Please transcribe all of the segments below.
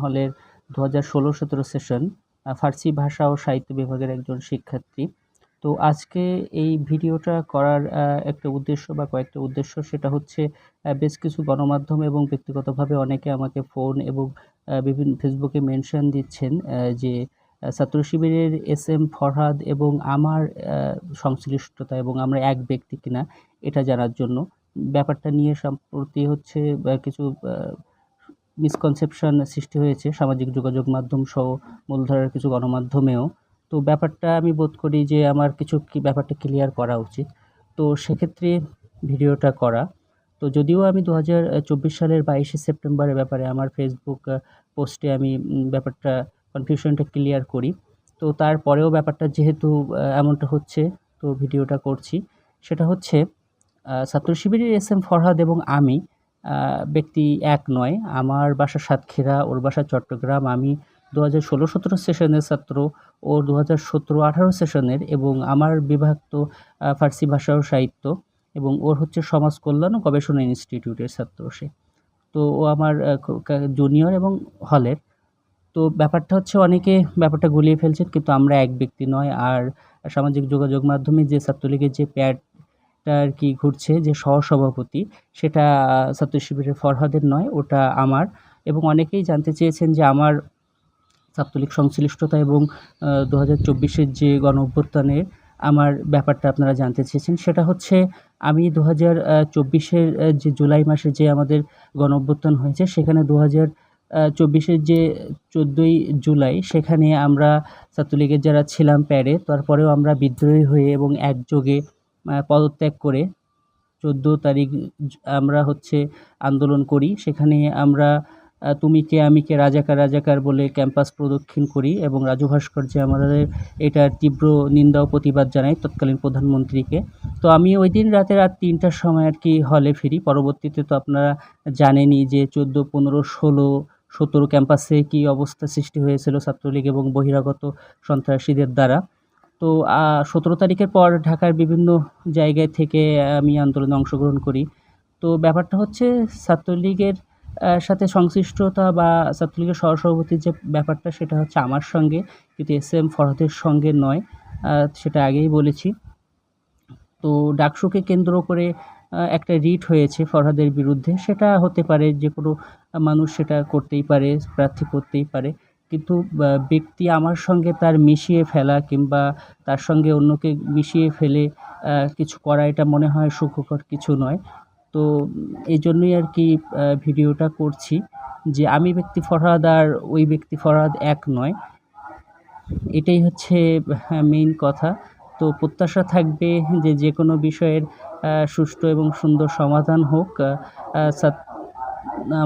হলের 2016-17 সেশন ফার্সি ভাষা ও সাহিত্য বিভাগের একজন শিক্ষার্থী। তো আজকে এই ভিডিওটা করার একটা উদ্দেশ্য বা কয়েকটা উদ্দেশ্য, সেটা হচ্ছে বেশ কিছু গণমাধ্যম এবং ব্যক্তিগতভাবে অনেকে আমাকে ফোন এবং বিভিন্ন ফেসবুকে মেনশন দিচ্ছেন যে ছাত্র শিবিরের এস.এম. ফরহাদ এবং আমার সংশ্লিষ্টতা এবং আমরা এক ব্যক্তি কিনা এটা জানার জন্য। ব্যাপারটা নিয়ে সম্প্রতি হচ্ছে কিছু মিসকনসেপশন সৃষ্টি হয়েছে সামাজিক যোগাযোগ মাধ্যম সহ মূলধারার কিছু গণমাধ্যমেও। তো ব্যাপারটা আমি বোধ করি যে আমার কিছু ব্যাপারটা ক্লিয়ার করা উচিত। তো সেক্ষেত্রে ভিডিওটা করা। তো যদিও আমি 2024 সালের 22শে সেপ্টেম্বরের ব্যাপারে আমার ফেসবুক পোস্টে আমি ব্যাপারটা কনফিউশনটা ক্লিয়ার করি। তো তারপরেও ব্যাপারটা যেহেতু এমনটা হচ্ছে, তো ভিডিওটা করছি। সেটা হচ্ছে ছাত্র শিবিরের এস.এম. ফরহাদ এবং আমি ব্যক্তি এক নয়। আমার বাসা সাতক্ষীরা, ওর বাসা চট্টগ্রাম। আমি 2016-17 সেশনের ছাত্র, ও 2017-18 সেশনের, এবং আমার বিভাগ তো ফার্সি ভাষা ও সাহিত্য, এবং ওর হচ্ছে সমাজ কল্যাণ ও গবেষণা ইনস্টিটিউটের ছাত্র সে। তো ও আমার জুনিয়র এবং হলের। তো ব্যাপারটা হচ্ছে অনেকে ব্যাপারটা গুলিয়ে ফেলছেন, কিন্তু আমরা এক ব্যক্তি নয়। আর সামাজিক যোগাযোগ মাধ্যমে যে ছাত্রলীগের যে প্যাডটা আর কি ঘুরছে, যে সহসভাপতি, সেটা ছাত্র শিবিরের ফরহাদের নয়, ওটা আমার। এবং অনেকেই জানতে চেয়েছেন যে আমার ছাত্রলীগ সংশ্লিষ্টতা এবং 2024-এর যে গণঅভ্যুত্থানের আমার ব্যাপারটা আপনারা জানতে চেয়েছেন। সেটা হচ্ছে আমি 2024-এর যে জুলাই মাসে যে আমাদের গণঅভ্যুত্থান হয়েছে, সেখানে 2024-এর যে 14ই জুলাই, সেখানে আমরা ছাত্রলীগের যারা ছিলাম প্যাডে, তারপরেও আমরা বিদ্রোহী হয়ে এবং একযোগে পদত্যাগ করে 14 তারিখ আমরা হচ্ছে আন্দোলন করি। সেখানে আমরা তুমি কে আমি কে রাজাকার রাজাকার বলে ক্যাম্পাস প্রদক্ষিণ করি, এবং রাজু ভাস্কর্যে আমাদের এটার তীব্র নিন্দা ও প্রতিবাদ জানাই তৎকালীন প্রধানমন্ত্রীকে। তো আমি ওই দিন রাত 3টার সময় আর কি হলে ফিরি। পরবর্তীতে তো আপনারা জানেনই যে 14, 15, 16, 17 ক্যাম্পাসে কী অবস্থা সৃষ্টি হয়েছিল ছাত্রলীগ এবং বহিরাগত সন্ত্রাসীদের দ্বারা। তো 17 তারিখের পর ঢাকার বিভিন্ন জায়গায় থেকে আমি আন্দোলনে অংশগ্রহণ করি। তো ব্যাপারটা হচ্ছে ছাত্রলীগের সাথে সংশ্লিষ্টতা বা ছাত্রলীগের সহসভাপতির যে ব্যাপারটা, সেটা হচ্ছে আমার সঙ্গে, কিন্তু এস.এম. ফরহাদের সঙ্গে নয়। সেটা আগেই বলেছি। তো ডাকসুকে কেন্দ্র করে একটা রিট হয়েছে ফরহাদের বিরুদ্ধে। সেটা হতে পারে, যে কোনো মানুষ সেটা করতেই পারে, প্রার্থী করতেই পারে। কিন্তু ব্যক্তি আমার সঙ্গে তার মিশিয়ে ফেলা কিংবা তার সঙ্গে অন্যকে মিশিয়ে ফেলে কিছু করা, এটা মনে হয় সুখকর কিছু নয়। তো এই জন্যই আর কি ভিডিওটা করছি, যে আমি ব্যক্তি ফরহাদ আর ওই ব্যক্তি ফরহাদ এক নয়। এটাই হচ্ছে মেইন কথা। তো প্রত্যাশা থাকবে যে কোনো বিষয়ের সুষ্ঠু এবং সুন্দর সমাধান হোক।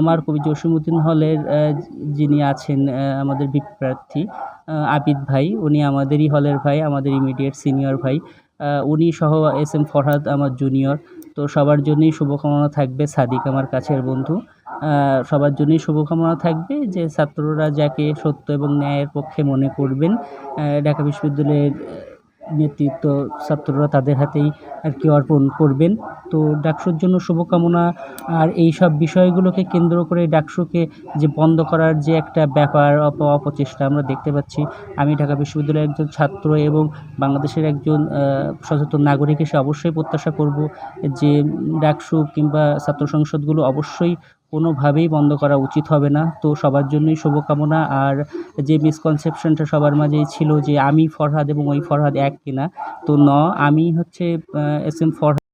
আমার কবি জসিমউদ্দিন হলের যিনি আছেন আমাদের ভিপি প্রার্থী আবিদ ভাই, উনি আমাদেরই হলের ভাই, আমাদের ইমিডিয়েট সিনিয়র ভাই। উনি সহ এস.এম. ফরহাদ আমার জুনিয়র। তো সবার জন্যই শুভকামনা থাকবে। সাদিক আমার কাছের বন্ধু। সবার জন্যই শুভকামনা থাকবে যে ছাত্ররা যাকে সত্য এবং ন্যায়ের পক্ষে মনে করবেন, ঢাকা বিশ্ববিদ্যালয়ের নেতৃত্ব ছাত্ররা তাদের হাতেই আর কি অর্পণ করবেন। তো ডাকসুর জন্য শুভকামনা। আর এই সব বিষয়গুলোকে কেন্দ্র করে ডাকসুকে যে বন্ধ করার যে একটা ব্যাপার, অপচেষ্টা আমরা দেখতে পাচ্ছি। আমি ঢাকা বিশ্ববিদ্যালয়ের একজন ছাত্র এবং বাংলাদেশের একজন সচেতন নাগরিক হিসেবে অবশ্যই প্রত্যাশা করব যে ডাকসু কিংবা ছাত্র সংসদগুলো অবশ্যই কোনোভাবেই বন্ধ করা উচিত হবে না। তো সবার জন্যই শুভকামনা। আর যে মিসকনসেপশনটা সবার মাঝেই ছিল যে আমি ফরহাদ এবং ওই ফরহাদ এক কিনা, তো আমি হচ্ছে এস.এম. ফরহাদ।